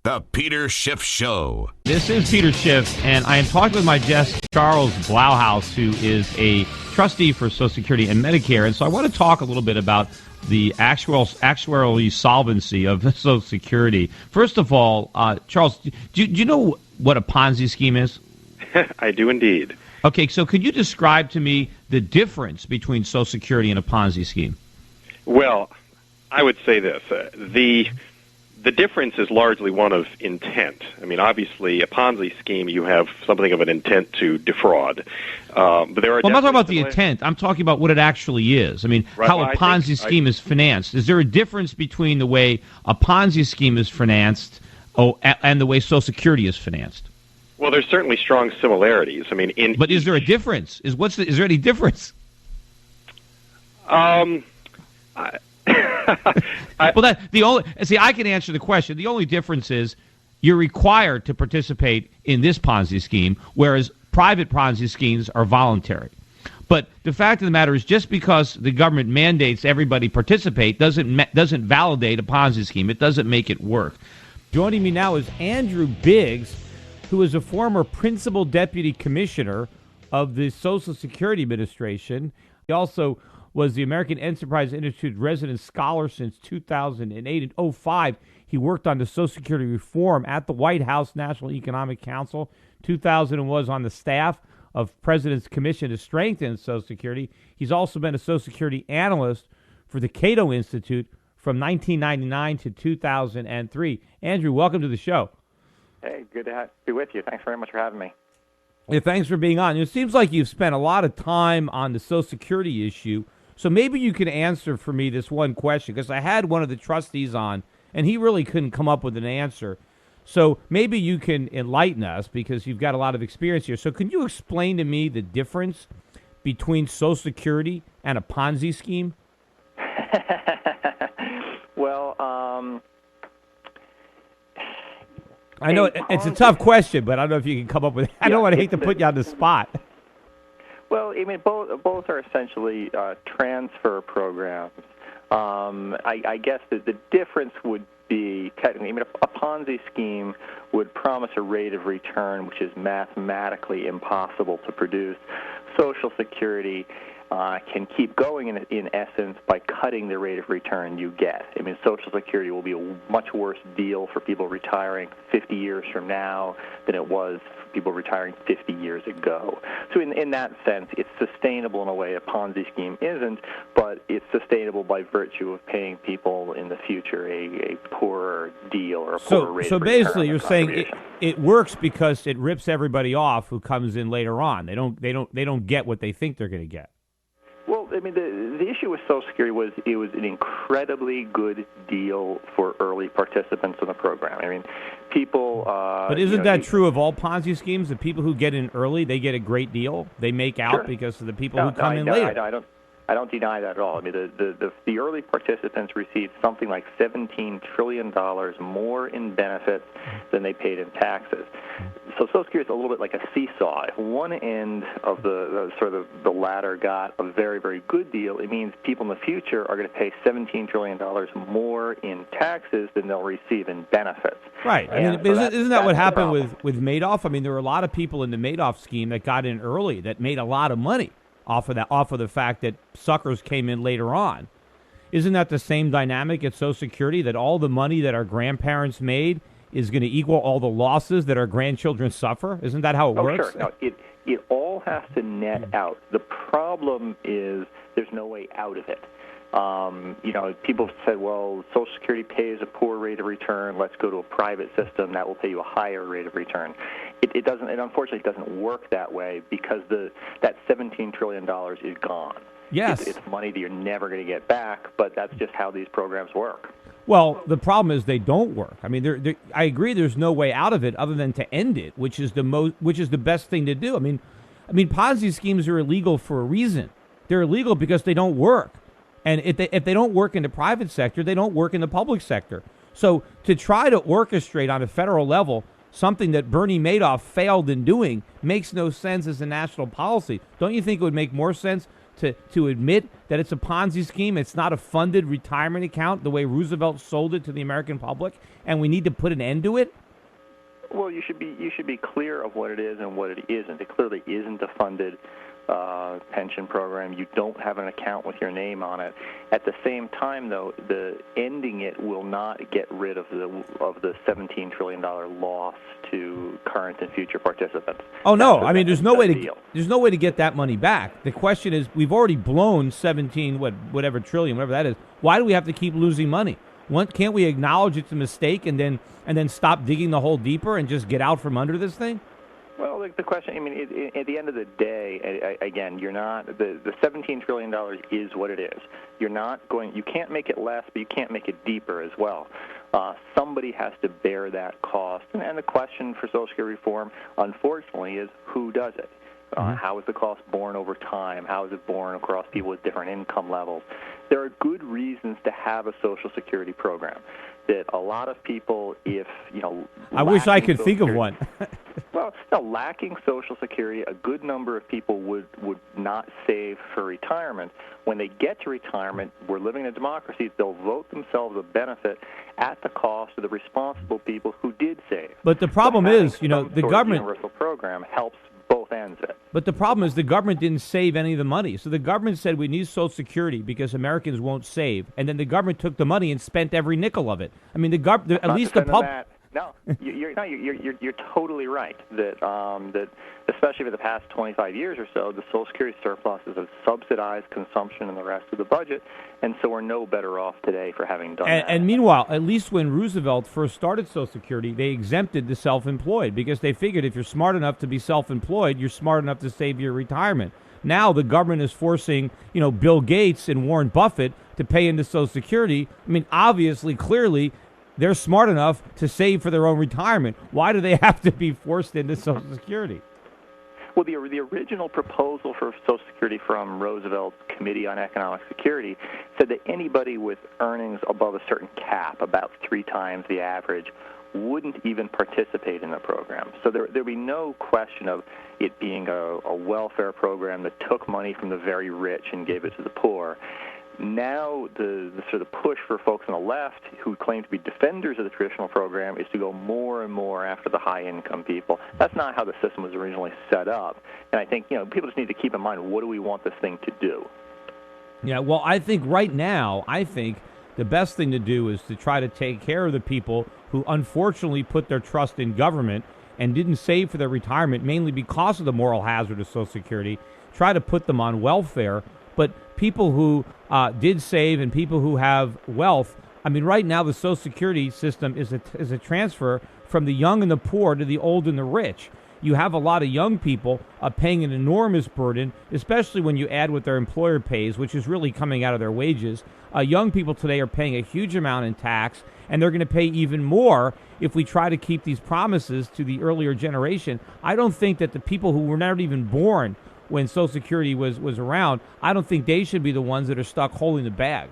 The Peter Schiff Show. This is Peter Schiff, and I am talking with my guest, Charles Blahous, who is a trustee for Social Security and Medicare. And so I want to talk a little bit about the actuarial solvency of Social Security. First of all, Charles, do you know what a Ponzi scheme is? I do indeed. Okay, so could you describe to me the difference between Social Security and a Ponzi scheme? Well, I would say this. The difference is largely one of intent. I mean, obviously, a Ponzi scheme, you have something of an intent to defraud. But there are. Well, I'm not talking about the intent. I'm talking about what it actually is. I mean, right, how a Ponzi scheme is financed. Is there a difference between the way a Ponzi scheme is financed and the way Social Security is financed? Well, there's certainly strong similarities. I mean, but is there a difference? Is there any difference? I can answer the question. The only difference is you're required to participate in this Ponzi scheme, whereas private Ponzi schemes are voluntary. But the fact of the matter is, just because the government mandates everybody participate doesn't validate a Ponzi scheme. It doesn't make it work. Joining me now is Andrew Biggs, who is a former principal deputy commissioner of the Social Security Administration. He also was the American Enterprise Institute resident scholar since 2008. In 2005, he worked on the Social Security reform at the White House National Economic Council. 2000 was on the staff of President's Commission to Strengthen Social Security. He's also been a Social Security analyst for the Cato Institute from 1999 to 2003. Andrew, welcome to the show. Hey, good to be with you. Thanks very much for having me. Yeah, thanks for being on. It seems like you've spent a lot of time on the Social Security issue. So maybe you can answer for me this one question, because I had one of the trustees on, and he really couldn't come up with an answer. So maybe you can enlighten us, because you've got a lot of experience here. So can you explain to me the difference between Social Security and a Ponzi scheme? Well, I know it's a tough question, but I don't know if you can come up with it. I don't want to hate to put you on the spot. Well, I mean, both are essentially transfer programs. I guess that the difference would be technically, I mean, a Ponzi scheme would promise a rate of return which is mathematically impossible to produce. Social Security can keep going in essence by cutting the rate of return you get. I mean, Social Security will be a much worse deal for people retiring 50 years from now than it was for people retiring 50 years ago. So in that sense, it's sustainable in a way a Ponzi scheme isn't, but it's sustainable by virtue of paying people in the future a poorer deal or a poorer rate of return. So basically you're saying it works because it rips everybody off who comes in later on. They don't get what they think they're going to get. Well, I mean, the issue with Social Security was it was an incredibly good deal for early participants in the program. I mean, people... but isn't that true of all Ponzi schemes? The people who get in early, they get a great deal. They make out Sure. because of the people who come in later. I don't deny that at all. I mean, the early participants received something like $17 trillion more in benefits than they paid in taxes. So Social Security is a little bit like a seesaw. If one end of the ladder got a very, very good deal, it means people in the future are going to pay $17 trillion more in taxes than they'll receive in benefits. Right. I mean, isn't that what happened with Madoff? I mean, there were a lot of people in the Madoff scheme that got in early that made a lot of money off of the fact that suckers came in later on. Isn't that the same dynamic at Social Security, that all the money that our grandparents made is going to equal all the losses that our grandchildren suffer? Isn't that how it works? Sure. No, it all has to net out. The problem is there's no way out of it. People said, well, Social Security pays a poor rate of return. Let's go to a private system that will pay you a higher rate of return. It doesn't. It unfortunately doesn't work that way because that $17 trillion is gone. Yes, it's money that you're never going to get back. But that's just how these programs work. Well, the problem is they don't work. I mean, I agree. There's no way out of it other than to end it, which is the best thing to do. I mean, Ponzi schemes are illegal for a reason. They're illegal because they don't work. And if they don't work in the private sector, they don't work in the public sector. So to try to orchestrate on a federal level something that Bernie Madoff failed in doing makes no sense as a national policy. Don't you think it would make more sense to admit that it's a Ponzi scheme? It's not a funded retirement account the way Roosevelt sold it to the American public, and we need to put an end to it? Well, you should be clear of what it is and what it isn't. It clearly isn't a funded pension program. You don't have an account with your name on it. At the same time, though, the ending it will not get rid of the $17 trillion loss to current and future participants. Oh no! I mean, there's no way to get that money back. The question is, we've already blown 17 whatever trillion, whatever that is. Why do we have to keep losing money? Can't we acknowledge it's a mistake and then stop digging the hole deeper and just get out from under this thing? Well, the question, I mean, at the end of the day, again, you're not, the $17 trillion is what it is. You can't make it less, but you can't make it deeper as well. Somebody has to bear that cost. And the question for Social Security reform, unfortunately, is who does it? How is the cost borne over time? How is it borne across people with different income levels? There are good reasons to have a Social Security program. That a lot of people, I wish I could think of one. Well, lacking Social Security, a good number of people would not save for retirement. When they get to retirement, we're living in a democracy, they'll vote themselves a benefit at the cost of the responsible people who did save. But the problem is, the government universal program helps both ends of it. But the problem is the government didn't save any of the money. So the government said we need Social Security because Americans won't save, and then the government took the money and spent every nickel of it. I mean, at least the public. No, you're totally right. That especially for the past 25 years or so, the Social Security surpluses have subsidized consumption in the rest of the budget, and so we're no better off today for having done that. And meanwhile, at least when Roosevelt first started Social Security, they exempted the self-employed because they figured if you're smart enough to be self-employed, you're smart enough to save your retirement. Now the government is forcing, Bill Gates and Warren Buffett to pay into Social Security. I mean, obviously, clearly, they're smart enough to save for their own retirement. Why do they have to be forced into Social Security? Well, the original proposal for Social Security from Roosevelt's Committee on Economic Security said that anybody with earnings above a certain cap, about 3 times the average, wouldn't even participate in the program. So there'd be no question of it being a welfare program that took money from the very rich and gave it to the poor. Now the sort of push for folks on the left who claim to be defenders of the traditional program is to go more and more after the high-income people. That's not how the system was originally set up. And I think, people just need to keep in mind, what do we want this thing to do? Yeah, well, I think right now, the best thing to do is to try to take care of the people who unfortunately put their trust in government and didn't save for their retirement, mainly because of the moral hazard of Social Security. Try to put them on welfare. But people who did save and people who have wealth, I mean, right now the Social Security system is a transfer from the young and the poor to the old and the rich. You have a lot of young people paying an enormous burden, especially when you add what their employer pays, which is really coming out of their wages. Young people today are paying a huge amount in tax, and they're going to pay even more if we try to keep these promises to the earlier generation. I don't think that the people who were not even born when Social Security was around, I don't think they should be the ones that are stuck holding the bag.